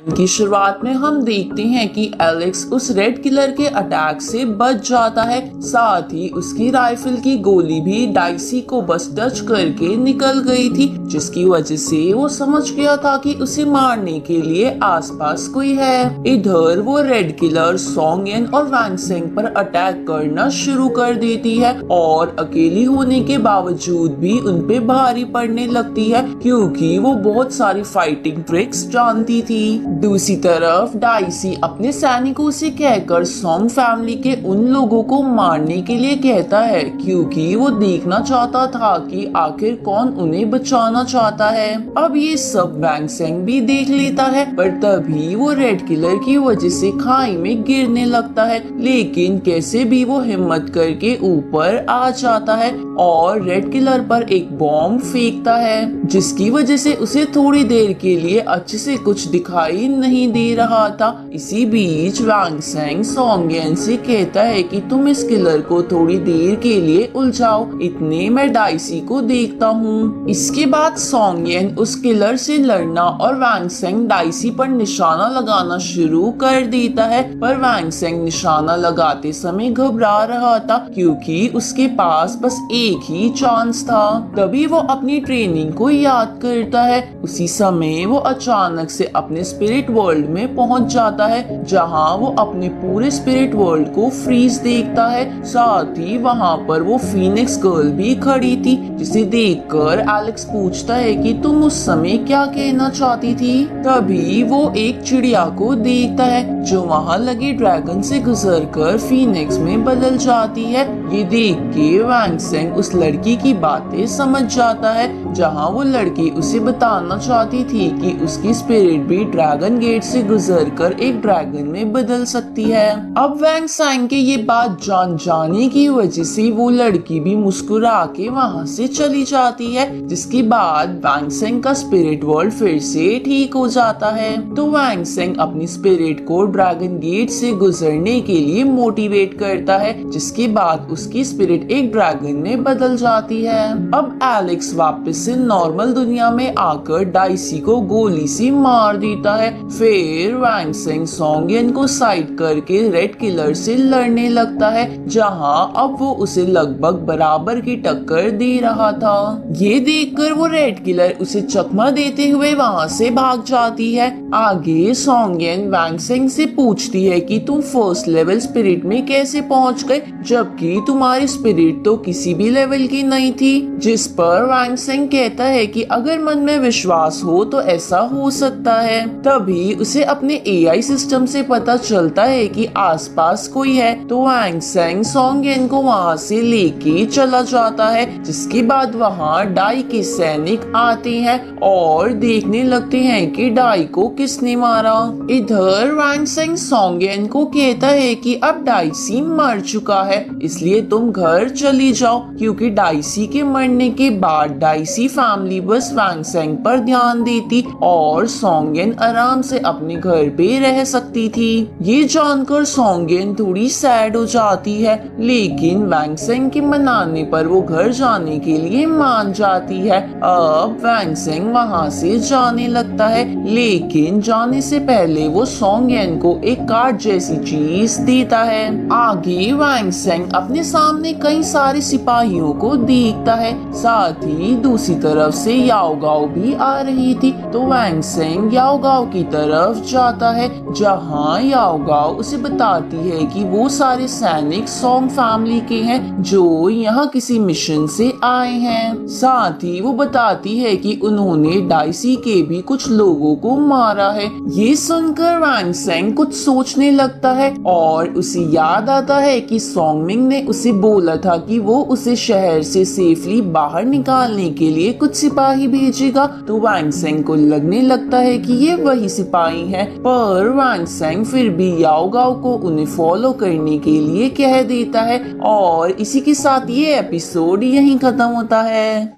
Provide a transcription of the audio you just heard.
की शुरुआत में हम देखते हैं कि एलेक्स उस रेड किलर के अटैक से बच जाता है। साथ ही उसकी राइफल की गोली भी डाइसी को बस टच करके निकल गई थी, जिसकी वजह से वो समझ गया था कि उसे मारने के लिए आसपास कोई है। इधर वो रेड किलर सोंगयन और वैंग सेंग पर अटैक करना शुरू कर देती है और अकेली होने के बावजूद भी उनपे भारी पड़ने लगती है, क्योंकि वो बहुत सारी फाइटिंग ट्रिक्स जानती थी। दूसरी तरफ डाइसी अपने सैनिकों से कहकर सोंग फैमिली के उन लोगों को मारने के लिए कहता है, क्योंकि वो देखना चाहता था कि आखिर कौन उन्हें बचाना चाहता है। अब ये सब वैंग सेंग भी देख लेता है, पर तभी वो रेड किलर की वजह से खाई में गिरने लगता है, लेकिन कैसे भी वो हिम्मत करके ऊपर आ जाता है और रेड किलर पर एक बॉम्ब फेंकता है, जिसकी वजह से उसे थोड़ी देर के लिए अच्छे से कुछ दिखाई नहीं दे रहा था। इसी बीच वैंग सेंग सोंगयन से कहता है कि तुम इस किलर को थोड़ी देर के लिए उलझाओ, इतने मैं डाइसी को देखता हूँ। इसके बाद सोंगयन उस किलर से लड़ना और वैंग सेंग डाइसी पर निशाना लगाना शुरू कर देता है, पर वैंग सेंग निशाना लगाते समय घबरा रहा था, क्योंकि उसके पास बस एक ही चांस था। तभी वो अपनी ट्रेनिंग को याद करता है। उसी समय वो अचानक से अपने स्पिरिट वर्ल्ड में पहुंच जाता है, जहां वो अपने पूरे स्पिरिट वर्ल्ड को फ्रीज देखता है। साथ ही वहां पर वो फीनिक्स गर्ल भी खड़ी थी, जिसे देखकर एलेक्स पूछता है कि तुम उस समय क्या कहना चाहती थी। तभी वो एक चिड़िया को देखता है, जो वहां लगे ड्रैगन से गुजरकर फीनिक्स में बदल जाती है। ये देख के वैंग सेंग उस लड़की की बातें समझ जाता है, जहां वो लड़की उसे बताना चाहती थी कि उसकी स्पिरिट भी ड्रैगन गेट से गुजरकर एक ड्रैगन में बदल सकती है। अब वैंग सेंग के ये बात जान जाने की वजह से वो लड़की भी मुस्कुरा के वहां से चली जाती है, जिसके बाद वैंग सेंग का स्पिरिट वर्ल्ड फिर से ठीक हो जाता है। तो वैंग सेंग अपनी स्पिरिट को ड्रैगन गेट से गुजरने के लिए मोटिवेट करता है, जिसके बाद उसकी स्पिरिट एक ड्रैगन में बदल जाती है। अब एलेक्स वापस से नॉर्मल दुनिया में आकर डाइसी को गोली से मार देता है। फिर वैंग सेंग सोंगयन को साइड करके रेड किलर से लड़ने लगता है, जहां अब वो उसे लगभग बराबर की टक्कर दे रहा था। ये देखकर वो रेड किलर उसे चकमा देते हुए वहां से भाग जाती है। आगे सोंगयन वैंग सेंग से पूछती है कि तुम फर्स्ट लेवल स्पिरिट में कैसे पहुंच गए, जबकि तुम्हारी स्पिरिट तो किसी भी लेवल की नहीं थी। जिस पर वैंग सेंग कहता है कि अगर मन में विश्वास हो तो ऐसा हो सकता है। तभी उसे अपने एआई सिस्टम से पता चलता है कि आसपास कोई है, तो वैंग सेंग सोंगयन को वहां से लेके चला जाता है, जिसके बाद वहां डाई के सैनिक आते हैं और देखने लगते हैं कि डाई को किसने मारा। इधर वैंग सेंग सोंगयन को कहता है कि अब डाइसी मर चुका है, इसलिए तुम घर चली जाओ, क्योंकि डाइसी के मरने के बाद डाइसी फैमिली बस वैंग सेंग पर ध्यान देती और सोंगयन आराम से अपने घर पे रह सकती थी। ये जानकर सोंगयन थोड़ी सैड हो जाती है, लेकिन वैंग सेंग के मनाने पर वो घर जाने के लिए मान जाती है। अब वैंग सेंग वहां से जाने लगता है, लेकिन जाने से पहले वो सोंगयन को एक कार्ड जैसी चीज देता है। आगे वैंग सेंग अपने सामने कई सारे सिपाहियों को देखता है। साथ ही दूसरी तरफ से याओ गाओ भी आ रही थी, तो वैंग सेंग याओ गाओ की तरफ जाता है, जहां याओ गाओ उसे बताती है कि वो सारे सैनिक सोंग फैमिली के हैं, जो यहाँ किसी मिशन से आए हैं। साथ ही वो बताती है कि उन्होंने डाइसी के भी कुछ लोगों को मारा है। ये सुनकर वैंग सेंग कुछ सोचने लगता है और उसे याद आता है कि सोंगमिंग ने उसे बोला था कि वो उसे शहर से सेफली बाहर निकालने के लिए कुछ सिपाही भेजेगा। तो वैंग सेंग को लगने लगता है कि ये वही सिपाही हैं, पर वैंग सेंग फिर भी याओ गाओ को उन्हें फॉलो करने के लिए कह देता है। और इसी के साथ ये एपिसोड यहीं खत्म होता है।